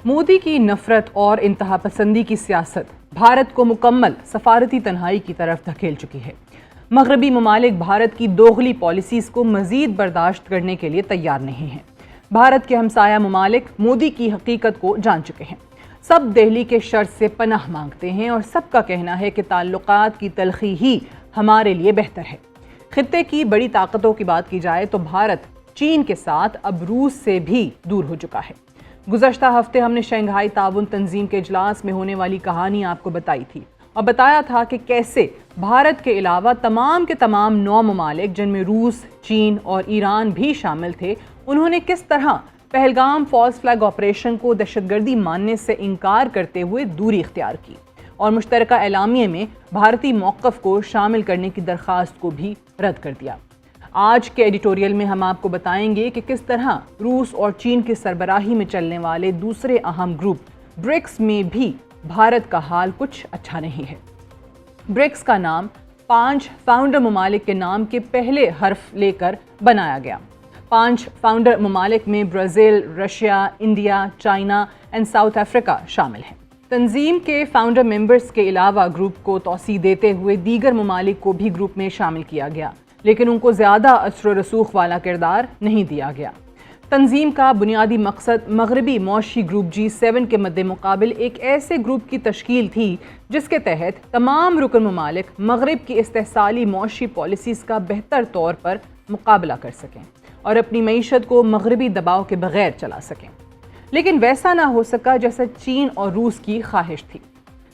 मोदी की नफरत और इंतहा पसंदी की सियासत भारत को मुकम्मल सफारती तन्हाई की तरफ धकेल चुकी है। मगरबी ममालिक भारत की दोगली पॉलिसीज़ को मज़ीद बर्दाश्त करने के लिए तैयार नहीं हैं। भारत के हमसाया ममालिक मोदी की हकीकत को जान चुके हैं। सब दिल्ली के शर से पनाह मांगते हैं और सबका कहना है कि ताल्लुकात की तलखी ही हमारे लिए बेहतर है। खित्ते की बड़ी ताकतों की बात की जाए तो भारत चीन के साथ अब रूस से भी दूर हो चुका है। गुज़श्ता हफ्ते हमने शंघाई ताउन तंजीम के इजलास में होने वाली कहानी आपको बताई थी और बताया था कि कैसे भारत के अलावा तमाम के तमाम 9 ममालिक जिनमें रूस, चीन और ईरान भी शामिल थे, उन्होंने किस तरह पहलगाम फॉल्स फ्लैग ऑपरेशन को दहशतगर्दी मानने से इनकार करते हुए दूरी इख्तियार की और मुश्तरका एलामिये में भारतीय मौक़िफ़ को शामिल करने की दरख्वास्त को भी रद्द कर दिया। आज के एडिटोरियल में हम आपको बताएंगे कि किस तरह रूस और चीन की सरबराही में चलने वाले दूसरे अहम ग्रुप ब्रिक्स में भी भारत का हाल कुछ अच्छा नहीं है। ब्रिक्स का नाम 5 फाउंडर ममालिक के नाम के पहले हर्फ लेकर बनाया गया। 5 फाउंडर ममालिक में Brazil, Russia, India, China and south Africa शामिल हैं। तंजीम के फाउंडर मेंबर्स के अलावा ग्रुप को तौसीह देते हुए दीगर ममालिक को भी ग्रुप में शामिल किया गया, लेकिन उनको ज़्यादा असर रसूख वाला किरदार नहीं दिया गया। तंजीम का बुनियादी मकसद मगरबी मौशी ग्रुप G7 के मद्दे मुकाबिल एक ऐसे ग्रुप की तश्कील थी जिसके तहत तमाम रुकन ममालिक मगरब की इस्तेहसाली मौशी पॉलिसीज़ का बेहतर तौर पर मुकाबला कर सकें और अपनी मईशत को मगरबी दबाव के बगैर चला सकें। लेकिन वैसा ना हो सका जैसा चीन और रूस की ख्वाहिश थी।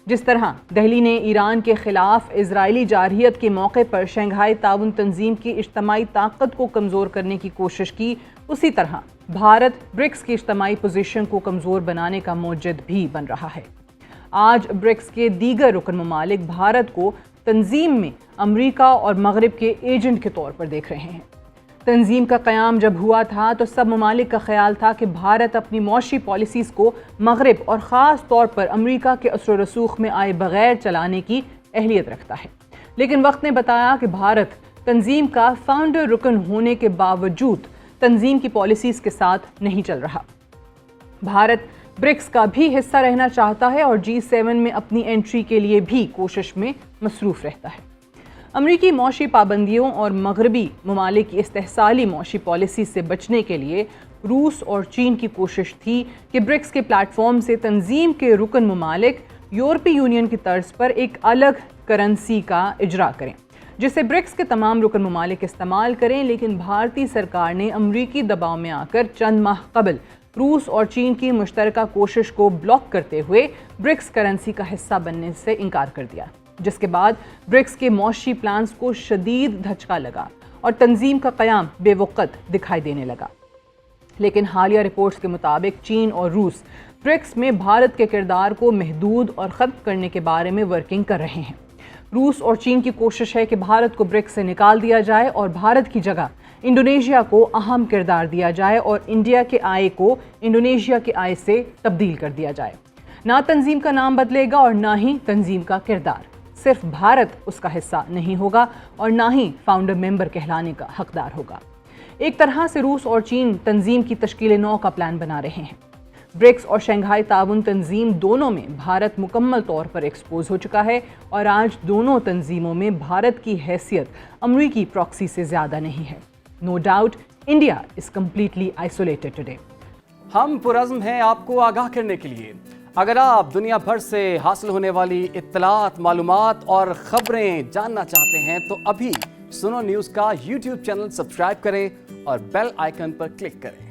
जिस तरह दिल्ली ने ईरान के खिलाफ इजरायली जारहियत के मौके पर शंघाई ताउन तंजीम की इज्तमाई ताकत को कमज़ोर करने की कोशिश की, उसी तरह भारत ब्रिक्स की इज्तमाई पोजीशन को कमज़ोर बनाने का मौजद भी बन रहा है। आज ब्रिक्स के दीगर रुकन ममालिक भारत को तंजीम में अमरीका और मगरब के एजेंट के तौर पर देख रहे हैं। तंजीम का क़याम जब हुआ था तो सब ममालिक का ख्याल था कि भारत अपनी मौशी पॉलिसीज़ को मगरब और ख़ास तौर पर अमरीका के असर रसूख में आए बगैर चलाने की अहलियत रखता है। लेकिन वक्त ने बताया कि भारत तंजीम का फाउंडर रुकन होने के बावजूद तंजीम की पॉलिसीज़ के साथ नहीं चल रहा। भारत ब्रिक्स का भी हिस्सा रहना चाहता है और G7 में अपनी एंट्री के लिए भी कोशिश में मसरूफ़ रहता है। अमरीकी मौशी पाबंदियों और मगरबी ममालिक की इस्तेहसाली मौशी पॉलिसी से बचने के लिए रूस और चीन की कोशिश थी कि ब्रिक्स के प्लेटफॉर्म से तंजीम के रुकन ममालिक यूरोपीय यूनियन की तर्ज पर एक अलग करेंसी का इजरा करें जिसे ब्रिक्स के तमाम रुकन ममालिक इस्तेमाल करें। लेकिन भारतीय सरकार ने अमरीकी दबाव में आकर चंद माह कबल रूस और चीन की मुश्तरका कोशिश को ब्लॉक करते हुए ब्रिक्स करेंसी का हिस्सा बनने से इनकार कर दिया, जिसके बाद ब्रिक्स के मौशी प्लान्स को शदीद धचका लगा और तंजीम का क़याम बेवक़्त दिखाई देने लगा। लेकिन हालिया रिपोर्ट्स के मुताबिक चीन और रूस ब्रिक्स में भारत के किरदार को महदूद और ख़त्म करने के बारे में वर्किंग कर रहे हैं। रूस और चीन की कोशिश है कि भारत को ब्रिक्स से निकाल दिया जाए और भारत की जगह इंडोनेशिया को अहम किरदार दिया जाए और इंडिया के आय को इंडोनेशिया के आय से तब्दील कर दिया जाए। ना तंजीम का नाम बदलेगा और ना ही तंजीम का किरदार। सिर्फ भारत उसका हिस्सा नहीं होगा और ना ही फाउंडर मेंबर कहलाने का हकदार होगा। एक तरह से रूस और चीन तंजीम की तश्कील नौ का प्लान बना रहे हैं। ब्रिक्स और शंघाई ताउन तंजीम दोनों में भारत मुकम्मल तौर पर एक्सपोज हो चुका है और आज दोनों तंजीमों में भारत की हैसियत अमरीकी प्रॉक्सी से ज़्यादा नहीं है। No doubt India is completely isolated today. हम पुरज़्म हैं आपको आगाह करने के लिए। अगर आप दुनिया भर से हासिल होने वाली इत्तलात, मालूमात और ख़बरें जानना चाहते हैं तो अभी सुनो न्यूज़ का YouTube चैनल सब्सक्राइब करें और बेल आइकन पर क्लिक करें।